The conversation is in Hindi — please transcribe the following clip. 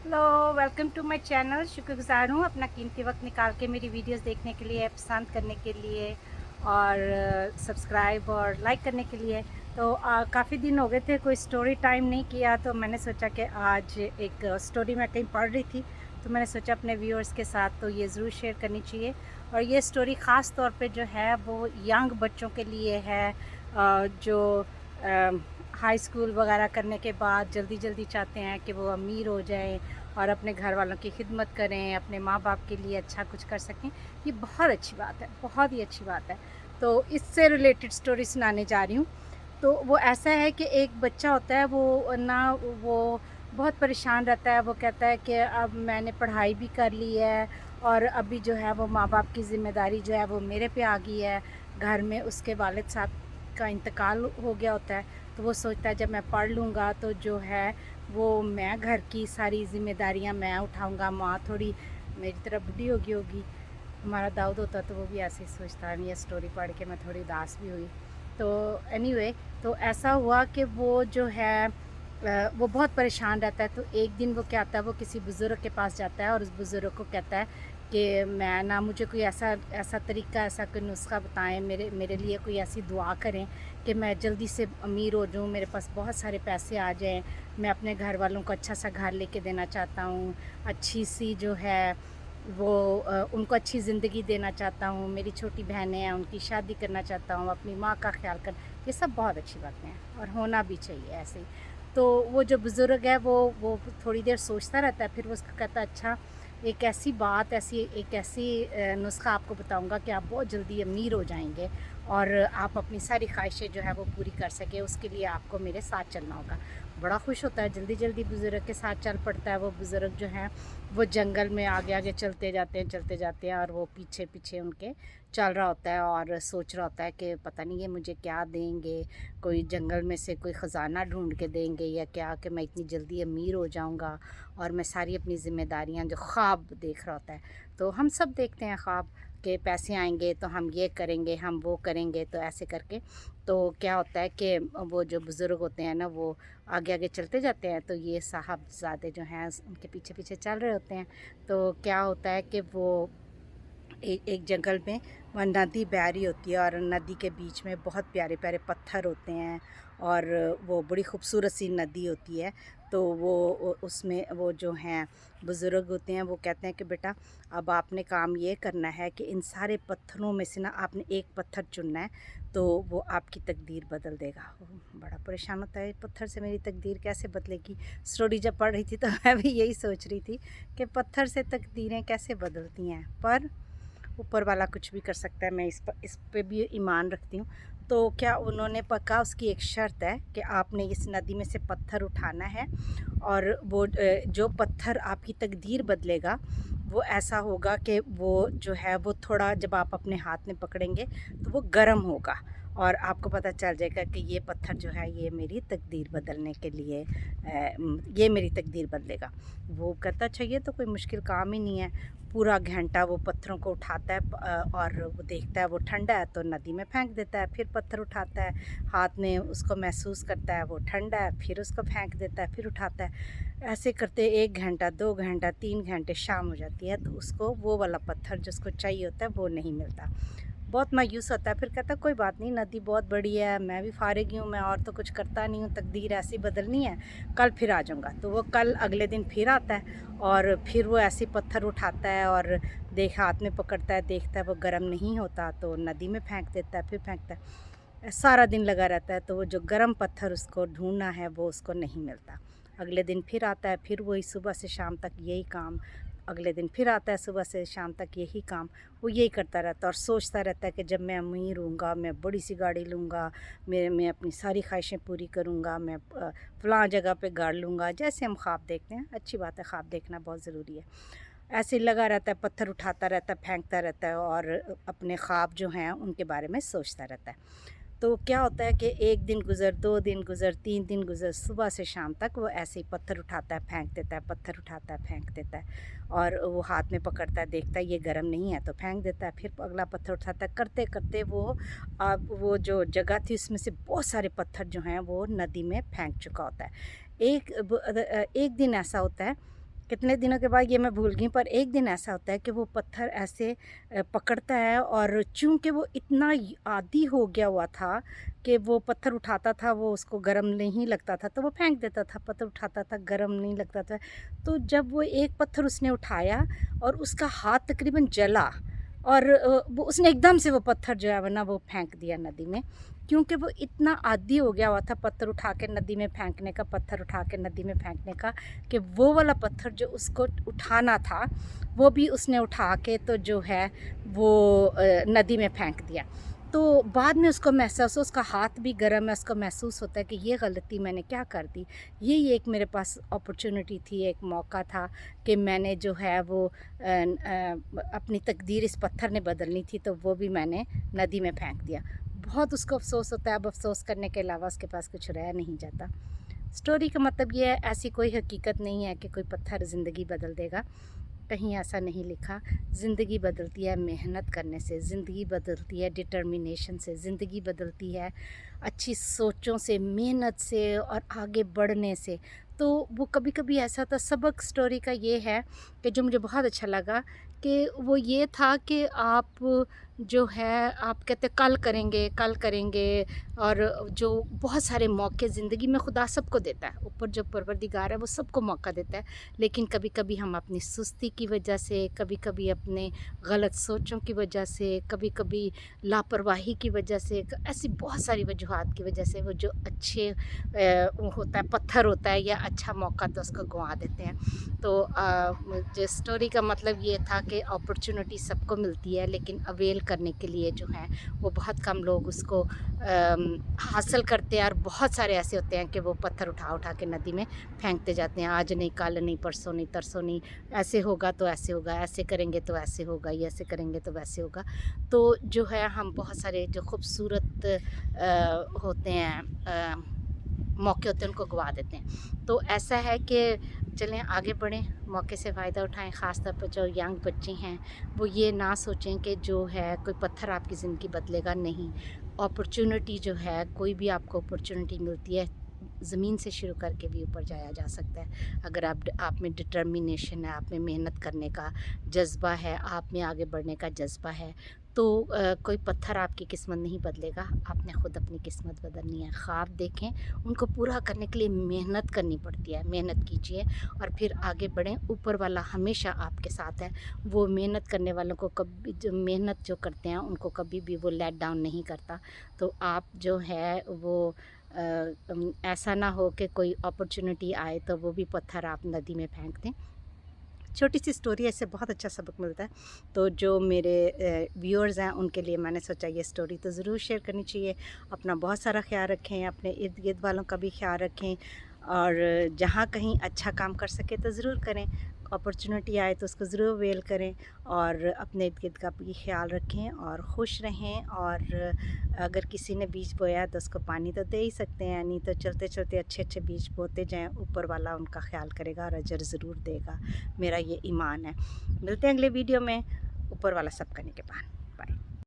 Hello, welcome to my channel. शुक्रगुज़ार हूँ अपना कीमती वक्त निकाल के मेरी वीडियोस देखने के लिए, पसंद करने के लिए और सब्सक्राइब और लाइक करने के लिए। तो काफ़ी दिन हो गए थे कोई स्टोरी टाइम नहीं किया, तो मैंने सोचा कि आज एक स्टोरी मैं कहीं पढ़ रही थी, तो मैंने सोचा अपने व्यूअर्स के साथ तो ये ज़रूर शेयर करनी चाहिए। और ये स्टोरी ख़ास तौर पे जो है वो यंग बच्चों के लिए है, जो हाई स्कूल वगैरह करने के बाद जल्दी जल्दी चाहते हैं कि वो अमीर हो जाएं और अपने घर वालों की खिदमत करें, अपने माँ बाप के लिए अच्छा कुछ कर सकें। ये बहुत अच्छी बात है, बहुत ही अच्छी बात है। तो इससे रिलेटेड स्टोरी सुनाने जा रही हूँ। तो वो ऐसा है कि एक बच्चा होता है, वो बहुत परेशान रहता है। वो कहता है कि अब मैंने पढ़ाई भी कर ली है और अभी जो है वो माँ बाप की ज़िम्मेदारी जो है वो मेरे पे आ गई है। घर में उसके वालिद साहब का इंतकाल हो गया होता है, तो वो सोचता है जब मैं पढ़ लूँगा तो जो है वो मैं घर की सारी ज़िम्मेदारियाँ मैं उठाऊँगा। माँ थोड़ी मेरी तरह बुढ़ी होगी। हमारा दाऊद होता तो वो भी ऐसे ही सोचता है। ये स्टोरी पढ़ के मैं थोड़ी उदास भी हुई। तो एनीवे, तो ऐसा हुआ कि वो जो है वो बहुत परेशान रहता है। तो एक दिन वो क्या आता है, वो किसी बुज़ुर्ग के पास जाता है और उस बुज़ुर्ग को कहता है कि मैं ना, मुझे कोई ऐसा ऐसा तरीका, ऐसा कोई नुस्खा बताएं, मेरे मेरे लिए कोई ऐसी दुआ करें कि मैं जल्दी से अमीर हो जाऊँ, मेरे पास बहुत सारे पैसे आ जाएं। मैं अपने घर वालों को अच्छा सा घर लेके देना चाहता हूँ, अच्छी सी जो है वो उनको अच्छी ज़िंदगी देना चाहता हूँ, मेरी छोटी बहनें हैं उनकी शादी करना चाहता हूँ, अपनी माँ का ख्याल कर। ये सब बहुत अच्छी बातें हैं और होना भी चाहिए ऐसे ही। तो वो जो बुज़ुर्ग है वो थोड़ी देर सोचता रहता है, फिर वो उसको कहता है अच्छा, एक ऐसी बात, एक ऐसी नुस्खा आपको बताऊंगा कि आप बहुत जल्दी अमीर हो जाएंगे और आप अपनी सारी ख्वाहिशें जो है वो पूरी कर सके, उसके लिए आपको मेरे साथ चलना होगा। बड़ा खुश होता है, जल्दी जल्दी बुज़ुर्ग के साथ चल पड़ता है। वो बुज़ुर्ग जो है वो जंगल में आगे आगे चलते जाते हैं और वो पीछे पीछे उनके चल रहा होता है और सोच रहा होता है कि पता नहीं ये मुझे क्या देंगे, कोई जंगल में से कोई ख़जाना ढूंढ के देंगे या क्या, कि मैं इतनी जल्दी अमीर हो जाऊंगा और मैं सारी अपनी ज़िम्मेदारियां, जो ख्वाब देख रहा होता है। तो हम सब देखते हैं ख्वाब के पैसे आएंगे तो हम ये करेंगे, हम वो करेंगे, तो ऐसे करके तो क्या होता है कि वो जो बुज़ुर्ग होते हैं ना, वो आगे आगे चलते जाते हैं, तो ये साहबज़ादे जो हैं उनके पीछे पीछे चल रहे होते हैं। तो क्या होता है कि वो एक जंगल में वहाँ नदी बह रही होती है और नदी के बीच में बहुत प्यारे प्यारे पत्थर होते हैं और वो बड़ी खूबसूरत सी नदी होती है। तो उसमें वो जो हैं बुज़ुर्ग होते हैं, वो कहते हैं कि बेटा, अब आपने काम ये करना है कि इन सारे पत्थरों में से ना आपने एक पत्थर चुनना है, तो वो आपकी तकदीर बदल देगा। वो बड़ा परेशान होता है, पत्थर से मेरी तकदीर कैसे बदलेगी। स्टोरी जब पढ़ रही थी तो मैं भी यही सोच रही थी कि पत्थर से तकदीरें कैसे बदलती हैं, पर ऊपर वाला कुछ भी कर सकता है। मैं इस पे भी ईमान रखती हूँ। तो क्या उन्होंने पक्का, उसकी एक शर्त है कि आपने इस नदी में से पत्थर उठाना है और वो जो पत्थर आपकी तकदीर बदलेगा वो ऐसा होगा कि वो जो है वो थोड़ा, जब आप अपने हाथ में पकड़ेंगे तो वो गर्म होगा और आपको पता चल जाएगा कि ये पत्थर जो है ये मेरी तकदीर बदलने के लिए ये मेरी तकदीर बदलेगा। वो कहता अच्छा, ये तो कोई मुश्किल काम ही नहीं है। पूरा घंटा वो पत्थरों को उठाता है और वो देखता है वो ठंडा है तो नदी में फेंक देता है। फिर पत्थर उठाता है, हाथ में उसको महसूस करता है वो ठंडा है, फिर उसको फेंक देता है, फिर उठाता है। ऐसे करते 1 घंटा, 2 घंटा, 3 घंटे, शाम हो जाती है तो उसको वो वाला पत्थर जिसको चाहिए होता है वो नहीं मिलता। बहुत मायूस होता है। फिर कहता है कोई बात नहीं, नदी बहुत बड़ी है, मैं भी फारिग ही हूँ, मैं और तो कुछ करता नहीं हूँ, तकदीर ऐसी बदलनी है, कल फिर आ जाऊँगा। तो वो कल अगले दिन फिर आता है और फिर वो ऐसे पत्थर उठाता है और हाथ में पकड़ता है, देखता है वो गर्म नहीं होता तो नदी में फेंक देता है, फिर फेंकता है। सारा दिन लगा रहता है, तो वो जो गर्म पत्थर उसको ढूंढना है वो उसको नहीं मिलता। अगले दिन फिर आता है, फिर वही सुबह से शाम तक यही काम। अगले दिन फिर आता है, सुबह से शाम तक यही काम। वो यही करता रहता है और सोचता रहता है कि जब मैं अमीर होऊंगा, मैं बड़ी सी गाड़ी लूँगा, मैं अपनी सारी ख्वाहिशें पूरी करूँगा, मैं फ़लाँ जगह पे गाड़ लूँगा। जैसे हम ख्वाब देखते हैं, अच्छी बात है, ख्वाब देखना बहुत ज़रूरी है। ऐसे ही लगा रहता है, पत्थर उठाता रहता है, फेंकता रहता है और अपने ख्वाब जो हैं उनके बारे में सोचता रहता है। तो क्या होता है कि 1 दिन गुज़र, 2 दिन गुज़र, 3 दिन गुज़र, सुबह से शाम तक वो ऐसे ही पत्थर उठाता है, फेंक देता है, पत्थर उठाता है, फेंक देता है और वो हाथ में पकड़ता है, देखता है ये गर्म नहीं है तो फेंक देता है, फिर अगला पत्थर उठाता है। करते-करते वो अब वो जो जगह थी उसमें से बहुत सारे पत्थर जो हैं वो नदी में फेंक चुका होता है। एक दिन ऐसा होता है कितने दिनों के बाद ये मैं भूल गई, पर एक दिन ऐसा होता है कि वो पत्थर ऐसे पकड़ता है, और चूँकि वो इतना आदी हो गया हुआ था कि वो पत्थर उठाता था, वो उसको गर्म नहीं लगता था तो वो फेंक देता था, पत्थर उठाता था गर्म नहीं लगता था। तो जब वो एक पत्थर उसने उठाया और उसका हाथ तकरीबन जला, और वो उसने एकदम से वो पत्थर जो है ना वो फेंक दिया नदी में, क्योंकि वो इतना आदी हो गया हुआ था पत्थर उठा के नदी में फेंकने का, पत्थर उठा के नदी में फेंकने का, कि वो वाला पत्थर जो उसको उठाना था वो भी उसने उठा के तो जो है वो नदी में फेंक दिया। तो बाद में उसको महसूस, उसका हाथ भी गर्म है, उसको महसूस होता है कि ये गलती मैंने क्या कर दी। यही एक मेरे पास अपॉर्चुनिटी थी, एक मौका था कि मैंने जो है वो अपनी तकदीर इस पत्थर ने बदलनी थी, तो वो भी मैंने नदी में फेंक दिया। बहुत उसको अफ़सोस होता है, अब अफ़सोस करने के अलावा उसके पास कुछ रह नहीं जाता। स्टोरी का मतलब ये है, ऐसी कोई हकीकत नहीं है कि कोई पत्थर ज़िंदगी बदल देगा, कहीं ऐसा नहीं लिखा। ज़िंदगी बदलती है मेहनत करने से, ज़िंदगी बदलती है डिटर्मिनेशन से, ज़िंदगी बदलती है अच्छी सोचों से, मेहनत से और आगे बढ़ने से। तो वो कभी कभी ऐसा था, सबक स्टोरी का ये है कि जो मुझे बहुत अच्छा लगा कि वो ये था कि आप जो है, आप कहते कल करेंगे, और जो बहुत सारे मौके ज़िंदगी में खुदा सबको देता है, ऊपर जो परवरदिगार है वो सबको मौका देता है, लेकिन कभी कभी हम अपनी सुस्ती की वजह से, कभी कभी अपने गलत सोचों की वजह से, कभी कभी लापरवाही की वजह से, ऐसी बहुत सारी वजूहात की वजह से वो जो अच्छे होता है, पत्थर होता है या अच्छा मौका, तो उसको गंवा देते हैं। तो जो स्टोरी का मतलब ये था कि अपॉर्चुनिटी सबको मिलती है, लेकिन अवेल करने के लिए जो है वो बहुत कम लोग उसको हासिल करते हैं, और बहुत सारे ऐसे होते हैं कि वो पत्थर उठा उठा के नदी में फेंकते जाते हैं, आज नहीं, कल नहीं, परसों नहीं, तरसों नहीं, ऐसे होगा तो ऐसे होगा, ऐसे करेंगे तो ऐसे होगा, ये ऐसे करेंगे तो वैसे होगा। तो जो है हम बहुत सारे जो खूबसूरत होते हैं, मौके होते हैं, उनको गवा देते हैं। तो ऐसा है कि चलें आगे बढ़ें, मौके से फ़ायदा उठाएं। ख़ास तौर पर जो यंग बच्चे हैं वो ये ना सोचें कि जो है कोई पत्थर आपकी ज़िंदगी बदलेगा, नहीं। अपॉर्चुनिटी जो है, कोई भी आपको अपॉर्चुनिटी मिलती है, ज़मीन से शुरू करके भी ऊपर जाया जा सकता है। अगर आप में डिटर्मिनेशन है, आप में मेहनत करने का जज़्बा है, आप में आगे बढ़ने का जज़्बा है, तो कोई पत्थर आपकी किस्मत नहीं बदलेगा, आपने ख़ुद अपनी किस्मत बदलनी है। ख्वाब देखें, उनको पूरा करने के लिए मेहनत करनी पड़ती है, मेहनत कीजिए और फिर आगे बढ़ें। ऊपर वाला हमेशा आपके साथ है, वो मेहनत करने वालों को कभी, जो मेहनत जो करते हैं उनको कभी भी वो लेट डाउन नहीं करता। तो आप जो है वो ऐसा ना हो कि कोई अपॉर्चुनिटी आए तो वो भी पत्थर आप नदी में फेंक दें। छोटी सी स्टोरी, ऐसे बहुत अच्छा सबक मिलता है। तो जो मेरे व्यूअर्स हैं उनके लिए मैंने सोचा ये स्टोरी तो ज़रूर शेयर करनी चाहिए। अपना बहुत सारा ख्याल रखें, अपने इर्द गिर्द वालों का भी ख्याल रखें, और जहाँ कहीं अच्छा काम कर सके तो ज़रूर करें। अपॉर्चुनिटी आए तो उसको ज़रूर अवेल करें, और अपने इर्द गिर्द का भी ख्याल रखें और खुश रहें। और अगर किसी ने बीज बोया है तो उसको पानी तो दे ही सकते हैं, नहीं तो चलते चलते अच्छे अच्छे बीज बोते जाएं, ऊपर वाला उनका ख्याल करेगा और अजर ज़रूर देगा, मेरा ये ईमान है। मिलते हैं अगले वीडियो में। ऊपर वाला सब करने के बाद, बाय।